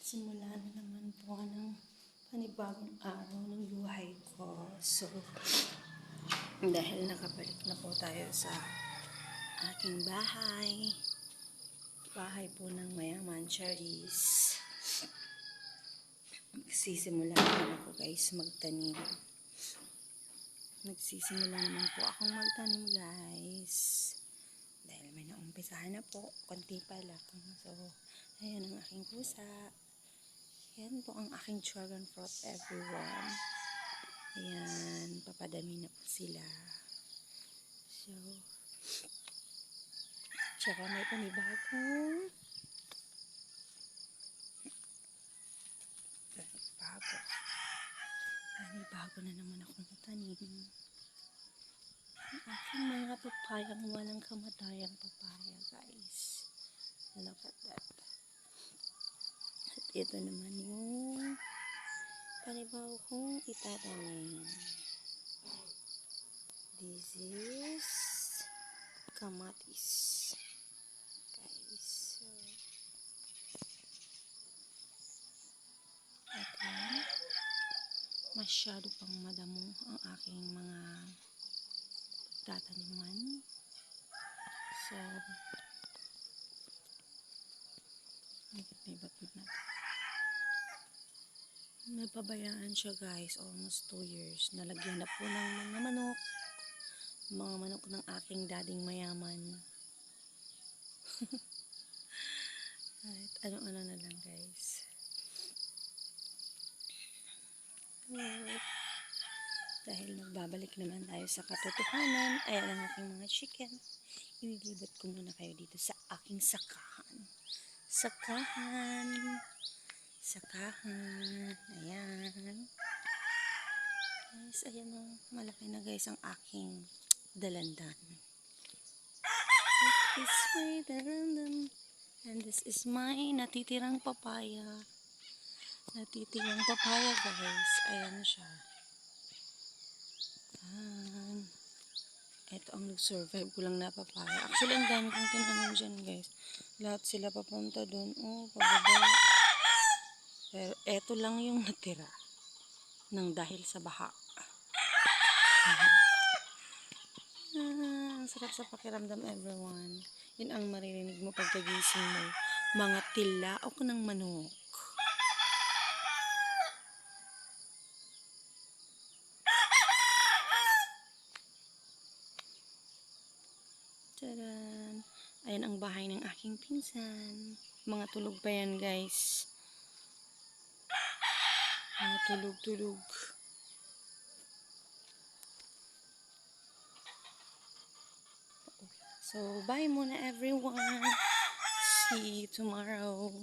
Simula na naman po ng panibagong araw ng buhay ko. So, dahil nakabalik na po tayo sa aking bahay. Bahay po ng Mayaman Charis. Nagsisimula naman ako guys magtanim. Nagsisimula naman po akong magtanim guys. Dahil may naumpisahan na po. Konti pa lang. So, ayan ang aking pusa. Yan po ang aking dragon fruit everyone. Ayan, papadami na po sila. So, tsaka may panibagong panibago na naman akong natanim. Ang aking mga papayang walang kamatayang papaya guys. Look at that. At ito naman yung panibago kong itatanim. This is kamatis. Guys, so at yan, masyado pang madamo ang aking mga tataniman. So, libat natin. Napabayaan siya guys, almost 2 years. Nalagyan na po ng mga manok. Mga manok ng aking dading mayaman. At ano-ano na lang guys. At dahil nagbabalik naman tayo sa katotohanan, ayan ang aking mga chicken. Ililibot ko muna kayo dito sa aking sakahan. Sakahan. Ayan. Guys, ayan o. Malaki na guys ang aking dalandan. This is my dalandan. And this is my natitirang papaya. Natitirang papaya guys. Ayan siya. Ayan. Ito ang nag-survive ko lang na papaya. Actually, ang dami kong tinanim dyan guys. Lahat sila papunta dun. Oh, pababa. Pero eto lang yung natira. Nang dahil sa baha. Ang sarap sa pakiramdam everyone. Yun ang maririnig mo pagkagising mo. Mga tilaok ng manok. Taran! Ayan ang bahay ng aking pinsan. Mga tulog pa yan guys. Mga tulog. So, bye muna everyone. See you tomorrow.